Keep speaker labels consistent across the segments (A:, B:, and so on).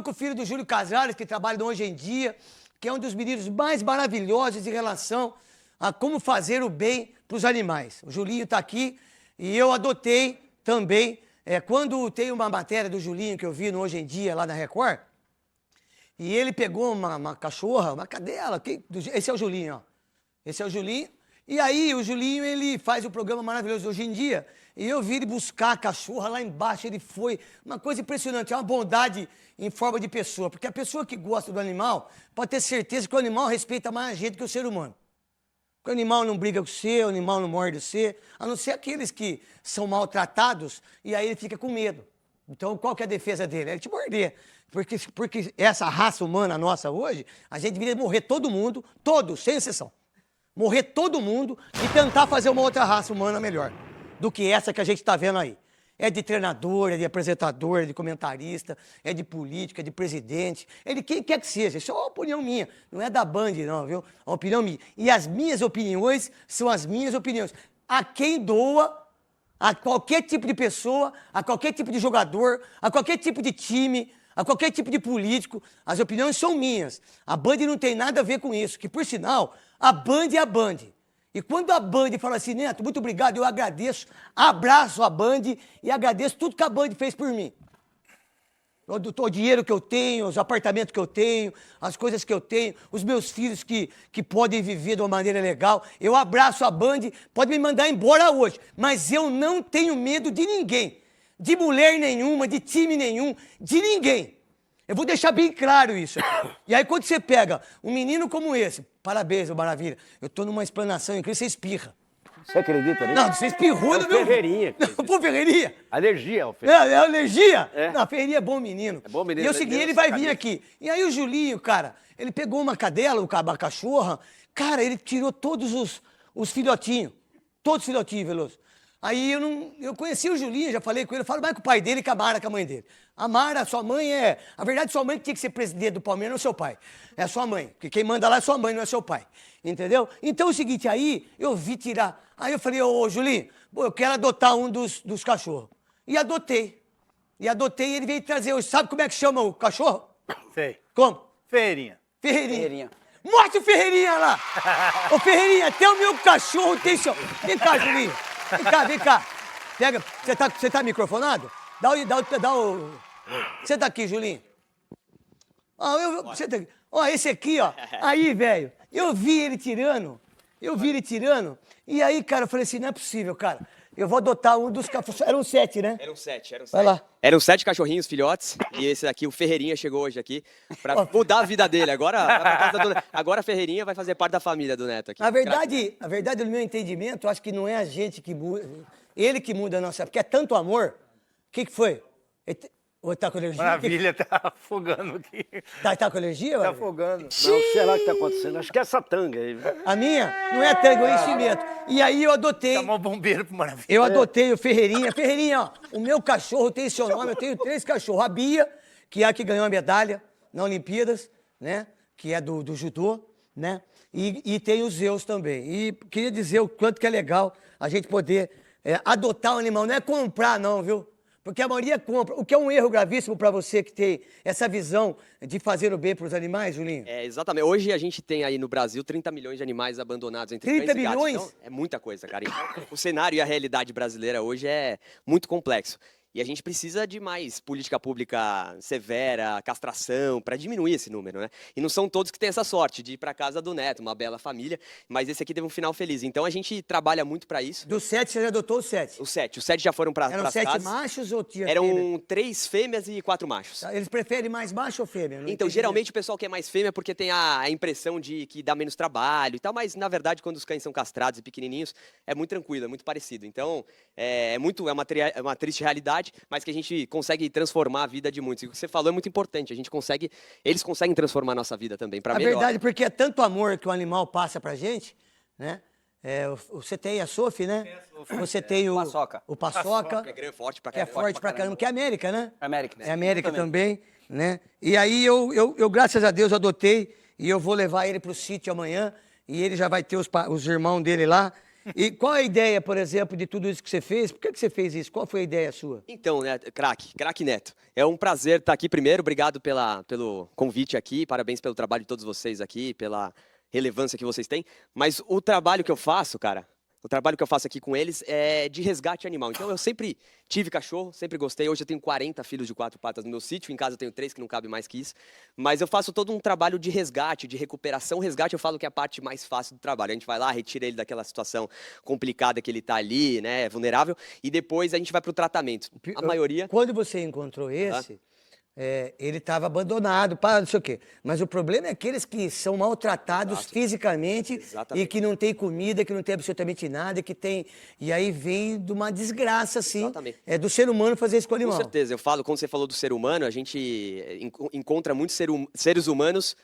A: Com o filho do Júlio Casares, que trabalha no Hoje em Dia, que é um dos meninos mais maravilhosos em relação a como fazer o bem para os animais. O Julinho está aqui e eu adotei também, quando tem uma matéria do Julinho que eu vi no Hoje em Dia, lá na Record, e ele pegou uma cachorra, uma cadela, esse é o Julinho, ó. Esse é o Julinho. E aí o Julinho, ele faz o programa maravilhoso Hoje em Dia, e eu vi ele buscar a cachorra lá embaixo, ele foi, uma coisa impressionante, é uma bondade em forma de pessoa, porque a pessoa que gosta do animal pode ter certeza que o animal respeita mais a gente que o ser humano. Porque o animal não briga com você, o animal não morde você, a não ser aqueles que são maltratados, e aí ele fica com medo. Então qual que é a defesa dele? É ele te morder. Porque essa raça humana nossa hoje, a gente deveria morrer todo mundo, todos, sem exceção. Morrer todo mundo e tentar fazer uma outra raça humana melhor do que essa que a gente está vendo aí. É de treinador, é de apresentador, é de comentarista, é de político, é de presidente, é de quem quer que seja. Isso é uma opinião minha, não é da Band não, viu? É uma opinião minha. E as minhas opiniões são as minhas opiniões. A quem doa, a qualquer tipo de pessoa, a qualquer tipo de jogador, a qualquer tipo de time, a qualquer tipo de político, as opiniões são minhas. A Band não tem nada a ver com isso, que por sinal, a Band é a Band. E quando a Band fala assim, Neto, muito obrigado, eu agradeço, abraço a Band e agradeço tudo que a Band fez por mim. O dinheiro que eu tenho, os apartamentos que eu tenho, as coisas que eu tenho, os meus filhos que podem viver de uma maneira legal. Eu abraço a Band, pode me mandar embora hoje, mas eu não tenho medo de ninguém, de mulher nenhuma, de time nenhum, de ninguém. Eu vou deixar bem claro isso. E aí quando você pega um menino como esse, parabéns, ô Maravilha, eu tô numa explanação incrível, você espirra.
B: Você acredita nisso?
A: Não, você espirrou no meu...
B: Ferreirinha.
A: Não, pô, Ferreirinha.
B: Alergia, o Ferreirinha.
A: É alergia?
B: É.
A: Não, Ferreirinha é bom menino.
B: É bom menino.
A: E é o seguinte, ele vai vir aqui. E aí o Julinho, cara, ele pegou uma cadela, uma cachorra, cara, ele tirou todos os filhotinhos. Todos os filhotinhos, Veloso. Aí eu conheci o Julinho, já falei com ele, eu falo mais com o pai dele que a Mara, com a mãe dele. A Mara, sua mãe é... A verdade, sua mãe que tinha que ser presidente do Palmeiras não é seu pai. É sua mãe, porque quem manda lá é sua mãe, não é seu pai. Entendeu? Então é o seguinte, aí eu vi tirar... Aí eu falei, ô Julinho, eu quero adotar um dos cachorros. E adotei. E ele veio trazer hoje. Sabe como é que chama o cachorro?
C: Sei.
A: Como?
C: Ferreirinha.
A: Ferreirinha. Mostra o Ferreirinha lá! Ô Ferreirinha, até o meu cachorro tem seu... Vem cá, Julinho. Vem cá. Pega. Você tá microfonado? Dá o... Senta aqui, Julinho. Senta aqui. Ó, esse aqui, ó. Aí, velho. Eu vi ele tirando. E aí, cara, eu falei assim, não é possível, cara. Eu vou adotar um dos cachorros. Eram 7, né?
D: Eram 7.
A: Vai lá.
D: Eram 7 cachorrinhos, filhotes. E esse daqui, o Ferreirinha, chegou hoje aqui pra mudar a vida dele. Agora a Ferreirinha vai fazer parte da família do Neto aqui.
A: A verdade, no meu entendimento, eu acho que não é a gente que muda. Ele que muda a nossa... Porque é tanto amor. O que foi? Ou tá com alergia?
C: Maravilha, tá afogando aqui.
A: Tá com alergia?
C: Tá afogando.
B: Não, sei lá o que tá acontecendo. Acho que é essa tanga aí.
A: A minha? Não é tanga, é enchimento. E aí eu adotei.
C: Chamou o bombeiro pro Maravilha.
A: Eu adotei o Ferreirinha. Ferreirinha, ó, o meu cachorro tem seu nome, eu tenho 3 cachorros. A Bia, que é a que ganhou a medalha na Olimpíadas, né? Que é do judô, né? E tem os Zeus também. E queria dizer o quanto que é legal a gente poder adotar um animal. Não é comprar, não, viu? Porque a maioria compra. O que é um erro gravíssimo para você que tem essa visão de fazer o bem para os animais, Julinho?
D: É, exatamente. Hoje a gente tem aí no Brasil 30 milhões de animais abandonados entre
A: 30
D: cães e gatos.
A: milhões?
D: Então, é muita coisa, cara. Então, o cenário e a realidade brasileira hoje é muito complexo. E a gente precisa de mais política pública severa, castração, para diminuir esse número, né? E não são todos que têm essa sorte de ir para casa do Neto, uma bela família, mas esse aqui teve um final feliz. Então a gente trabalha muito para isso.
A: Dos 7, você já adotou os 7?
D: Os 7 já foram para as casas.
A: Eram 7 machos ou tinha
D: Eram
A: fêmea?
D: 3 fêmeas e 4 machos.
A: Eles preferem mais macho ou fêmea? Não
D: Então,
A: entendi.
D: geralmente o pessoal quer mais fêmea porque tem a impressão de que dá menos trabalho e tal, mas na verdade quando os cães são castrados e pequenininhos é muito tranquilo, é muito parecido. Então, é uma triste realidade, mas que a gente consegue transformar a vida de muitos. E o que você falou é muito importante, eles conseguem transformar a nossa vida também, para melhor.
A: A verdade, porque é tanto amor que o animal passa pra gente, né? Você tem a Sophie, né? Você tem o
B: Paçoca.
A: O Paçoca,
D: Que é grande, forte pra
A: que é
D: caramba.
A: forte pra caramba, que é América, né?
B: América.
A: É América também, né? E aí eu, graças a Deus, adotei e eu vou levar ele pro sítio amanhã e ele já vai ter os irmãos dele lá E qual é a ideia, por exemplo, de tudo isso que você fez? Por que você fez isso? Qual foi a ideia sua?
D: Então, né, craque Neto. É um prazer estar aqui primeiro. Obrigado pelo convite aqui. Parabéns pelo trabalho de todos vocês aqui, pela relevância que vocês têm. Mas o trabalho que eu faço, cara, o trabalho que eu faço aqui com eles é de resgate animal. Então, eu sempre tive cachorro, sempre gostei. Hoje eu tenho 40 filhos de 4 patas no meu sítio. Em casa eu tenho 3, que não cabe mais que isso. Mas eu faço todo um trabalho de resgate, de recuperação. Resgate eu falo que é a parte mais fácil do trabalho. A gente vai lá, retira ele daquela situação complicada que ele está ali, né, vulnerável. E depois a gente vai para o tratamento. A maioria...
A: Quando você encontrou esse... ele estava abandonado, para não sei o quê. Mas o problema é aqueles que são maltratados fisicamente e que não tem comida, que não tem absolutamente nada, que tem... E aí vem de uma desgraça, assim, do ser humano fazer isso com o animal.
D: Com certeza. Eu falo, quando você falou do ser humano, a gente encontra muitos seres humanos,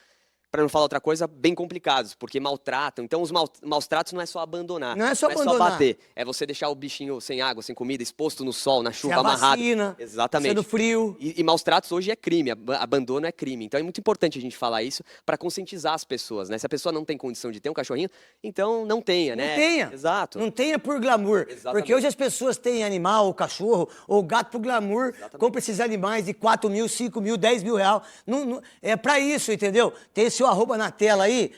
D: para não falar outra coisa, bem complicados, porque maltratam. Então, os maus tratos não é só abandonar.
A: Não é só abandonar.
D: Bater. É você deixar o bichinho sem água, sem comida, exposto no sol, na chuva,
A: sem a
D: amarrado.
A: Vacina,
D: exatamente.
A: Sendo frio.
D: E maus tratos hoje é crime, abandono é crime. Então, é muito importante a gente falar isso para conscientizar as pessoas, né? Se a pessoa não tem condição de ter um cachorrinho, então não tenha, né?
A: Não tenha.
D: Exato.
A: Não tenha por glamour. Exatamente. Porque hoje as pessoas têm animal, ou cachorro, ou gato por glamour, compram esses animais de 4 mil, 5 mil, 10 mil reais. É para isso, entendeu? Tem seu arroba na tela aí,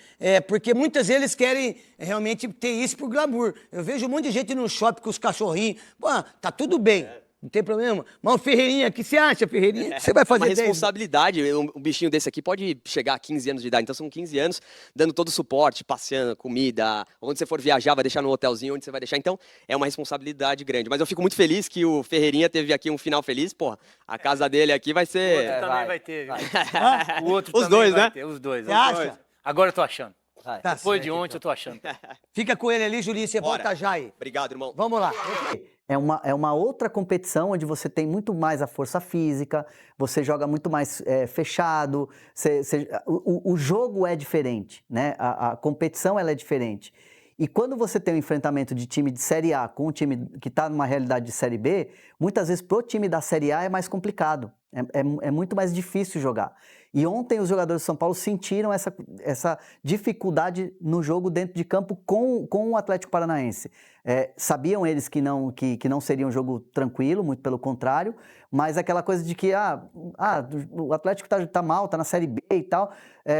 A: porque muitas vezes eles querem realmente ter isso por glamour. Eu vejo um monte de gente no shopping com os cachorrinhos. Pô, tá tudo bem, não tem problema. Mas o Ferreirinha, o que você acha, Ferreirinha? Você vai fazer
D: uma responsabilidade. Um bichinho desse aqui pode chegar a 15 anos de idade. Então são 15 anos dando todo o suporte, passeando, comida. Onde você for viajar, vai deixar no hotelzinho, onde você vai deixar. Então é uma responsabilidade grande. Mas eu fico muito feliz que o Ferreirinha teve aqui um final feliz. Porra, a casa dele aqui vai ser...
C: O outro também vai ter. O outro
D: os
C: também
D: dois,
C: vai
D: né?
C: ter. Os dois.
A: Você acha?
C: Agora eu tô achando.
A: Tá
C: Depois de ontem eu tô achando.
A: Fica com ele ali, Julinho, você volta já aí.
D: Obrigado, irmão.
A: Vamos lá.
E: É uma outra competição onde você tem muito mais a força física, você joga muito mais fechado, o jogo é diferente, né? A competição ela é diferente. E quando você tem um enfrentamento de time de Série A com um time que está numa realidade de Série B, muitas vezes pro time da Série A é mais complicado, é muito mais difícil jogar. E ontem os jogadores do São Paulo sentiram essa dificuldade no jogo dentro de campo com o Atlético Paranaense. Sabiam eles que não seria um jogo tranquilo, muito pelo contrário, mas aquela coisa de que o Atlético tá mal, tá na Série B e tal,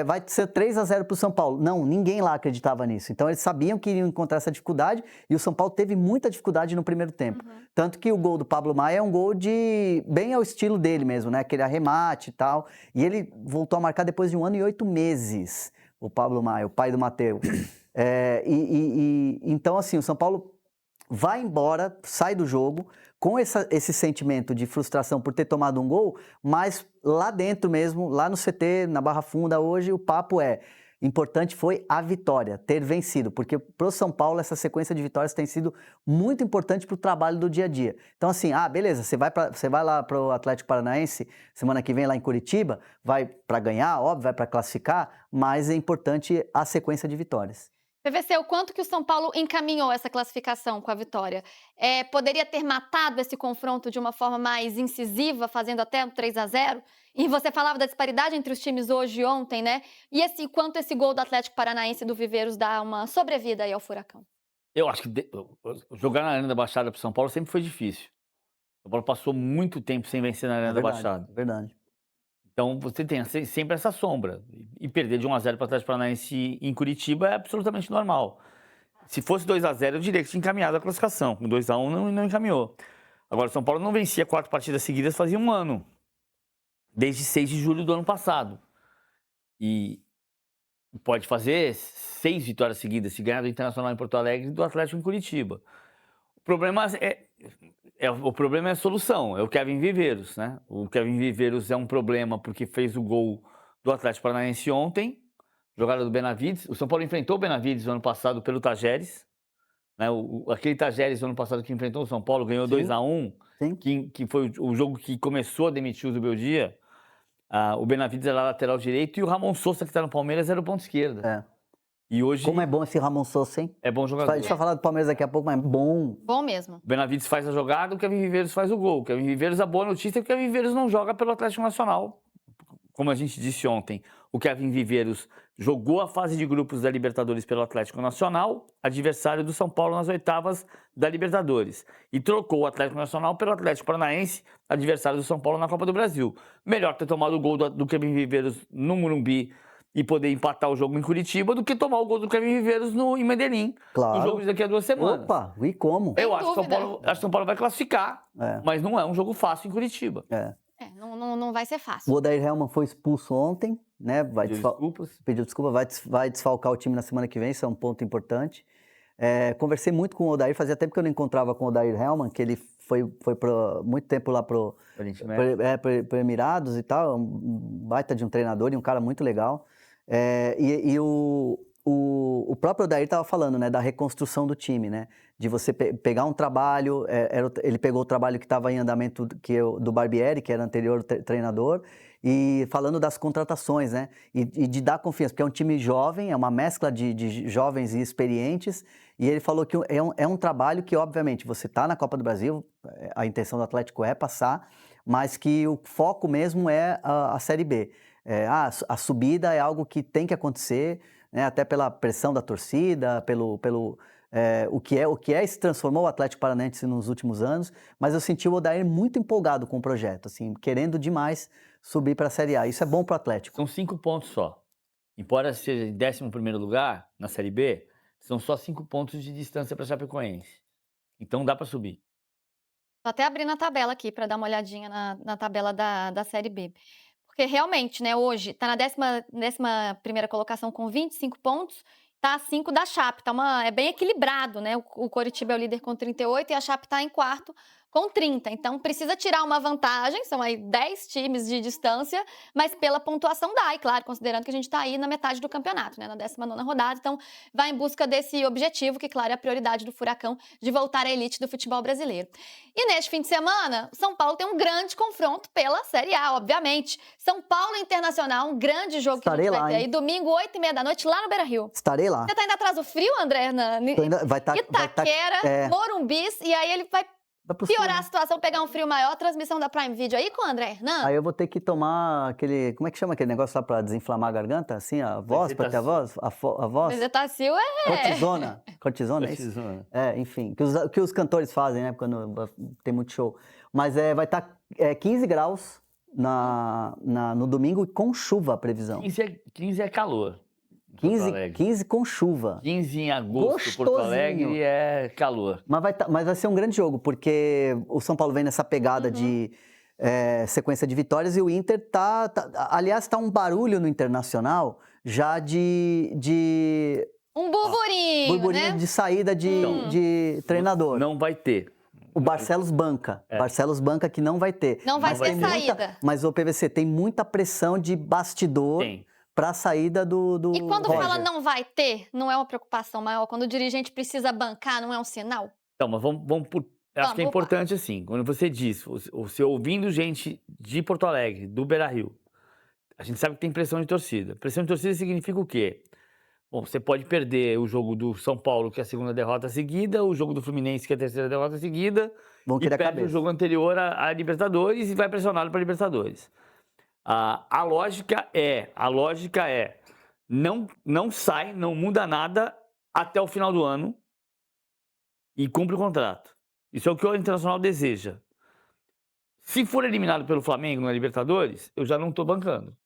E: vai ser 3-0 pro São Paulo. Não, ninguém lá acreditava nisso. Então eles sabiam que iriam encontrar essa dificuldade e o São Paulo teve muita dificuldade no primeiro tempo. Tanto que o gol do Pablo Maia é um gol bem ao estilo dele mesmo, né? Aquele arremate e tal. E ele voltou a marcar depois de 1 ano e 8 meses, o Pablo Maia, o pai do Matheus. Então, assim, o São Paulo vai embora, sai do jogo, com esse sentimento de frustração por ter tomado um gol, mas lá dentro mesmo, lá no CT, na Barra Funda, hoje, o papo importante foi a vitória, ter vencido, porque para o São Paulo essa sequência de vitórias tem sido muito importante para o trabalho do dia a dia. Então assim, beleza, você vai lá para o Atlético Paranaense, semana que vem lá em Curitiba, vai para ganhar, óbvio, vai para classificar, mas é importante a sequência de vitórias.
F: PVC, o quanto que o São Paulo encaminhou essa classificação com a vitória? Poderia ter matado esse confronto de uma forma mais incisiva, fazendo até um 3-0? E você falava da disparidade entre os times hoje e ontem, né? E quanto esse gol do Atlético Paranaense e do Viveiros dá uma sobrevida aí ao Furacão?
G: Eu acho que jogar na Arena da Baixada para o São Paulo sempre foi difícil. O São Paulo passou muito tempo sem vencer na Arena da Baixada.
E: Verdade.
G: Então você tem sempre essa sombra. E perder de 1-0 para o Atlético Paranaense em Curitiba é absolutamente normal. Se fosse 2-0, eu diria que tinha encaminhado a classificação. Com 2-1 não encaminhou. Agora, o São Paulo não vencia 4 partidas seguidas fazia um ano. Desde 6 de julho do ano passado. E pode fazer 6 vitórias seguidas se ganhar do Internacional em Porto Alegre e do Atlético em Curitiba. O problema é a solução, é o Kevin Viveiros, né? O Kevin Viveiros é um problema porque fez o gol do Atlético Paranaense ontem, jogada do Benavides. O São Paulo enfrentou o Benavides no ano passado pelo Tajeres, né? Aquele Tajeres no ano passado que enfrentou o São Paulo, ganhou 2-1, que foi o jogo que começou a demitir o Zubeldia. O Benavides era lateral direito e o Ramon Sousa, que está no Palmeiras, era o ponto esquerda. E hoje...
E: Como é bom esse Ramon Sousa, hein?
G: É bom jogador.
E: A gente vai falar do Palmeiras daqui a pouco, mas é bom.
F: Bom mesmo.
G: O Benavides faz a jogada, o Kevin Viveiros faz o gol. O Kevin Viveiros, a boa notícia é que o Kevin Viveiros não joga pelo Atlético Nacional. como a gente disse ontem, o Kevin Viveiros jogou a fase de grupos da Libertadores pelo Atlético Nacional, adversário do São Paulo nas oitavas da Libertadores. E trocou o Atlético Nacional pelo Atlético Paranaense, adversário do São Paulo na Copa do Brasil. Melhor ter tomado o gol do Kevin Viveiros no Morumbi e poder empatar o jogo em Curitiba do que tomar o gol do Kevin Viveiros em Medellín,
E: Claro.
G: no jogo de daqui a 2 semanas.
E: Opa, e como?
G: Eu
F: Sem
G: acho que
F: dúvida.
G: São Paulo vai classificar, mas não é um jogo fácil em Curitiba.
F: Não vai ser fácil.
E: O Odair Hellmann foi expulso ontem, né?
G: Desculpas.
E: Pediu desculpa, vai desfalcar o time na semana que vem, isso é um ponto importante. Conversei muito com o Odair, fazia tempo que eu não encontrava com o Odair Hellmann, que ele foi muito tempo lá pro Emirados e tal, um baita de um treinador e um cara muito legal. O próprio Odair estava falando, né, da reconstrução do time, né, de você pegar um trabalho, ele pegou o trabalho que estava em andamento do Barbieri, que era o anterior treinador, e falando das contratações, né, e de dar confiança, porque é um time jovem, é uma mescla de jovens e experientes, e ele falou que é um trabalho que, obviamente, você está na Copa do Brasil, a intenção do Atlético é passar, mas que o foco mesmo é a Série B. A subida é algo que tem que acontecer, né, até pela pressão da torcida, o que se transformou o Atlético Paranaense nos últimos anos, mas eu senti o Odair muito empolgado com o projeto, assim, querendo demais subir para a Série A. Isso é bom para o Atlético.
G: São 5 pontos só. Embora seja em 11º lugar na Série B, são só 5 pontos de distância para a Chapecoense. Então dá para subir.
F: Tô até abrindo a tabela aqui para dar uma olhadinha na tabela da Série B. Porque realmente, né, hoje tá na 11ª colocação com 25 pontos, tá a 5 da Chape, é bem equilibrado, né? O Coritiba é o líder com 38 e a Chape tá em quarto com 30. Então precisa tirar uma vantagem, são aí 10 times de distância, mas pela pontuação dá, e claro, considerando que a gente tá aí na metade do campeonato, né, na 19ª rodada, então vai em busca desse objetivo, que claro é a prioridade do Furacão, de voltar à elite do futebol brasileiro. E neste fim de semana, São Paulo tem um grande confronto pela Série A, obviamente. São Paulo e Internacional, um grande jogo
E: Estarei
F: que a gente vai
E: lá,
F: ter aí, domingo, 8h30 da noite, lá no Beira-Rio.
E: Estarei lá.
F: Você tá indo atrás do frio, André? Itaquera, Morumbis, e aí ele vai piorar a situação, pegar um frio maior, transmissão da Prime Video aí com o André Hernan.
E: Aí eu vou ter que tomar aquele, como é que chama aquele negócio lá para desinflamar a garganta, assim, a voz, para ter a voz? A voz?
F: Bezetacil
E: Cortisona, é isso? Enfim, que os cantores fazem, né, quando tem muito show. Mas vai estar 15 graus no domingo com chuva a previsão.
G: 15 é calor.
E: 15 com chuva.
G: 15 em agosto,
E: Gostosinho.
G: Porto Alegre é calor.
E: Mas vai ser um grande jogo, porque o São Paulo vem nessa pegada de sequência de vitórias e o Inter aliás, tá um barulho no Internacional já de
F: um burburinho, né?
E: de saída de treinador.
G: Não vai ter.
E: O Barcelos banca. Barcelos banca que não vai ter.
F: Não vai ter saída.
E: Mas o PVC tem muita pressão de bastidor. Para a saída do
F: E quando
E: Roger.
F: fala não vai ter, não é uma preocupação maior? Quando o dirigente precisa bancar, não é um sinal?
G: Então, mas vamos por... Acho que é importante assim, quando você diz, você ouvindo gente de Porto Alegre, do Beira-Rio, a gente sabe que tem pressão de torcida. Pressão de torcida significa o quê? Bom, você pode perder o jogo do São Paulo, que é a segunda derrota seguida, o jogo do Fluminense, que é a terceira derrota seguida, e perde o jogo anterior à Libertadores e vai pressionado para a Libertadores. A lógica é não sai, não muda nada até o final do ano e cumpre o contrato. Isso é o que o Internacional deseja. Se for eliminado pelo Flamengo na Libertadores, eu já não estou bancando.